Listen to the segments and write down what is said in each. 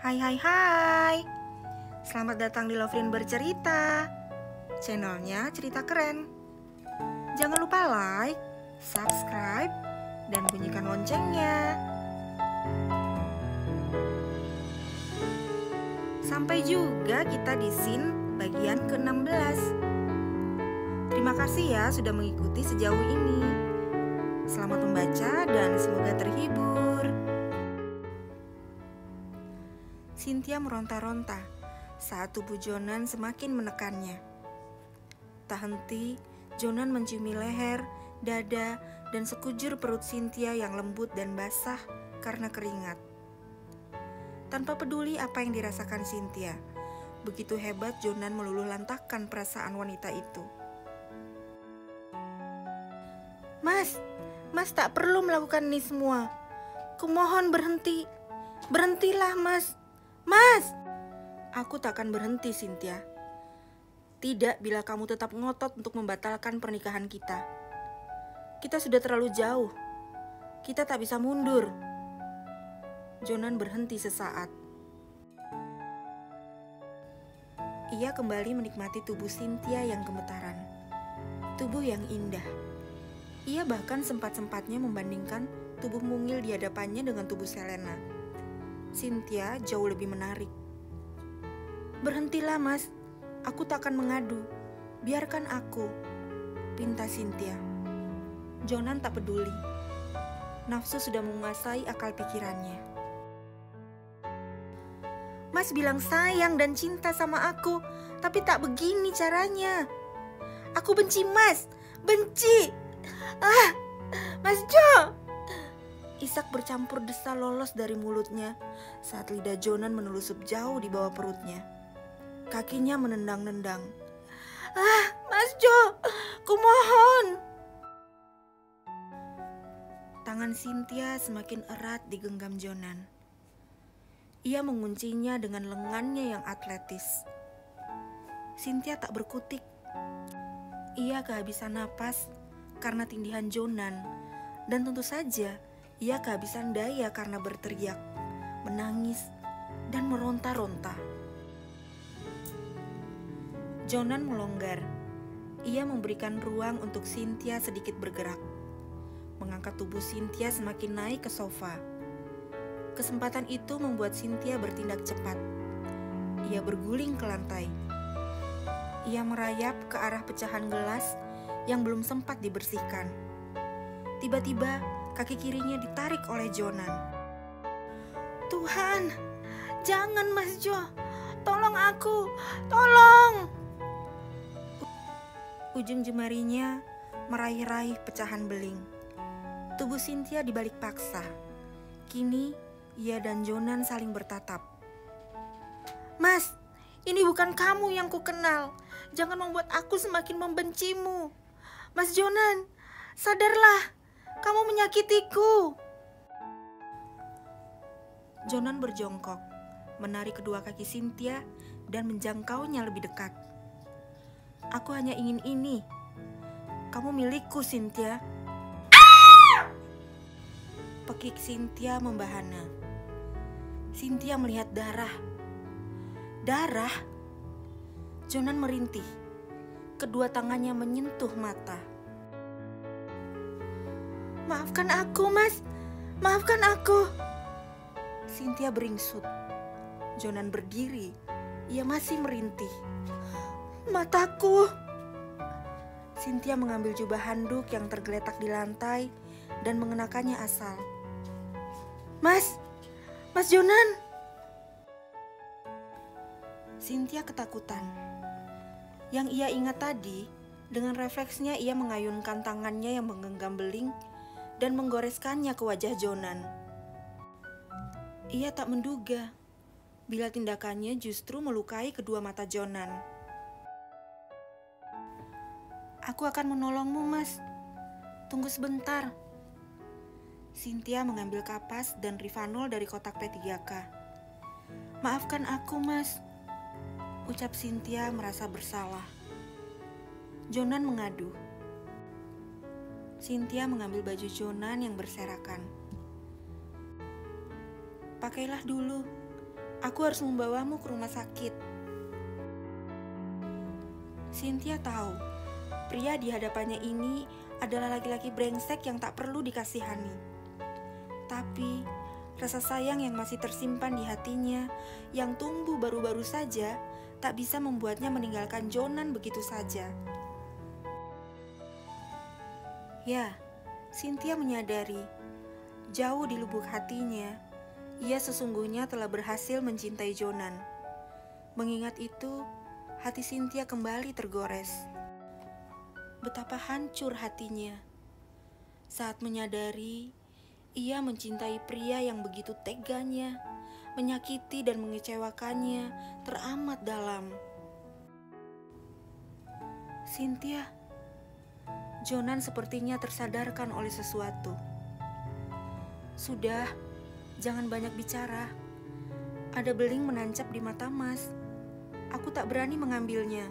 Hai. Selamat datang di Loverin Bercerita. Channelnya cerita keren. Jangan lupa like, subscribe, dan bunyikan loncengnya. Sampai juga kita di scene bagian ke-16. Terima kasih ya sudah mengikuti sejauh ini. Selamat membaca dan semoga terhibur. Cynthia meronta-ronta saat tubuh Jonan semakin menekannya. Tak henti, Jonan menciumi leher, dada, dan sekujur perut Cynthia yang lembut dan basah karena keringat. Tanpa peduli apa yang dirasakan Cynthia, begitu hebat Jonan meluluh lantahkan perasaan wanita itu. Mas tak perlu melakukan ini semua. Kumohon berhenti. Berhentilah, Mas. Aku tak akan berhenti, Cynthia. Tidak bila kamu tetap ngotot untuk membatalkan pernikahan kita. Kita sudah terlalu jauh. Kita tak bisa mundur. Jonan berhenti sesaat. Ia kembali menikmati tubuh Cynthia yang gemetaran. Tubuh yang indah. Ia bahkan sempat-sempatnya membandingkan tubuh mungil di hadapannya dengan tubuh Selena. Cynthia jauh lebih menarik. Berhentilah, Mas. Aku tak akan mengadu. Biarkan aku, pinta Cynthia. Jonan tak peduli. Nafsu sudah menguasai akal pikirannya. Mas bilang sayang dan cinta sama aku, tapi tak begini caranya. Aku benci, Mas. Benci. Mas Jo. Isak bercampur desa lolos dari mulutnya saat lidah Jonan menelusup jauh di bawah perutnya. Kakinya menendang-nendang. Mas Jo, kumohon. Tangan Cynthia semakin erat digenggam Jonan. Ia menguncinya dengan lengannya yang atletis. Cynthia tak berkutik. Ia kehabisan napas karena tindihan Jonan, dan tentu saja ia kehabisan daya karena berteriak, menangis, dan meronta-ronta. Jonan melonggar. Ia memberikan ruang untuk Cynthia sedikit bergerak, mengangkat tubuh Cynthia semakin naik ke sofa. Kesempatan itu membuat Cynthia bertindak cepat. Ia berguling ke lantai. Ia merayap ke arah pecahan gelas yang belum sempat dibersihkan. Tiba-tiba kaki kirinya ditarik oleh Jonan. Tuhan, jangan Mas Jo, tolong aku, tolong. Ujung jemarinya meraih-raih pecahan beling. Tubuh Cynthia dibalik paksa. Kini ia dan Jonan saling bertatap. Mas, ini bukan kamu yang kukenal. Jangan membuat aku semakin membencimu. Mas Jonan, sadarlah, kamu menyakitiku. Jonan berjongkok, menarik kedua kaki Cynthia dan menjangkaunya lebih dekat. Aku hanya ingin ini. Kamu milikku, Cynthia. Pekik Cynthia membahana. Cynthia melihat darah. Darah? Jonan merintih. Kedua tangannya menyentuh mata. Maafkan aku, Mas. Maafkan aku. Cynthia beringsut. Jonan berdiri. Ia masih merintih. Mataku. Cynthia mengambil jubah handuk yang tergeletak di lantai dan mengenakannya asal. Mas Jonan. Cynthia ketakutan. Yang ia ingat tadi, dengan refleksnya ia mengayunkan tangannya yang menggenggam beling dan menggoreskannya ke wajah Jonan. Ia tak menduga bila tindakannya justru melukai kedua mata Jonan. Aku akan menolongmu, Mas. Tunggu sebentar. Cynthia mengambil kapas dan Rivanol dari kotak P3K. Maafkan aku, Mas. Ucap Cynthia merasa bersalah. Jonan mengadu. Cynthia mengambil baju Jonan yang berserakan. Pakailah dulu. Aku harus membawamu ke rumah sakit. Cynthia tahu, pria di hadapannya ini adalah laki-laki brengsek yang tak perlu dikasihani. Tapi, rasa sayang yang masih tersimpan di hatinya, yang tumbuh baru-baru saja, tak bisa membuatnya meninggalkan Jonan begitu saja. Ya, Cynthia menyadari, jauh di lubuk hatinya, ia sesungguhnya telah berhasil mencintai Jonan. Mengingat itu, hati Cynthia kembali tergores. Betapa hancur hatinya saat menyadari ia mencintai pria yang begitu teganya, menyakiti dan mengecewakannya teramat dalam. Cynthia, Jonan sepertinya tersadarkan oleh sesuatu. Sudah, jangan banyak bicara. Ada beling menancap di mata Mas. Aku tak berani mengambilnya.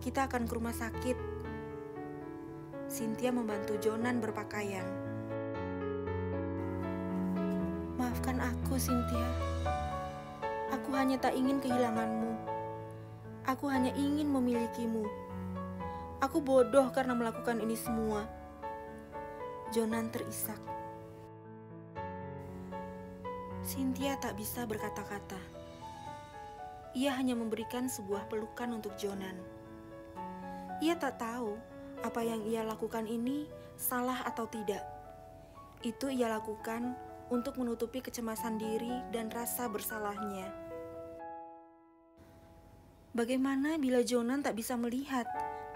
Kita akan ke rumah sakit. Cynthia membantu Jonan berpakaian. Maafkan aku, Cynthia. Aku hanya tak ingin kehilanganmu. Aku hanya ingin memilikimu. Aku bodoh karena melakukan ini semua. Jonan terisak. Cynthia tak bisa berkata-kata. Ia hanya memberikan sebuah pelukan untuk Jonan. Ia tak tahu apa yang ia lakukan ini salah atau tidak. Itu ia lakukan untuk menutupi kecemasan diri dan rasa bersalahnya. Bagaimana bila Jonan tak bisa melihat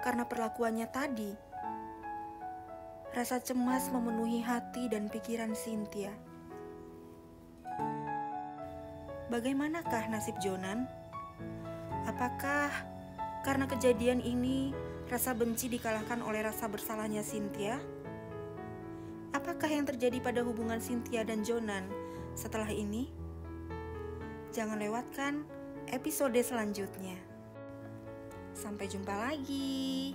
karena perlakuannya tadi? Rasa cemas memenuhi hati dan pikiran Cynthia. Bagaimanakah nasib Jonan? Apakah karena kejadian ini rasa benci dikalahkan oleh rasa bersalahnya Cynthia? Apakah yang terjadi pada hubungan Cynthia dan Jonan setelah ini? Jangan lewatkan episode selanjutnya. Sampai jumpa lagi.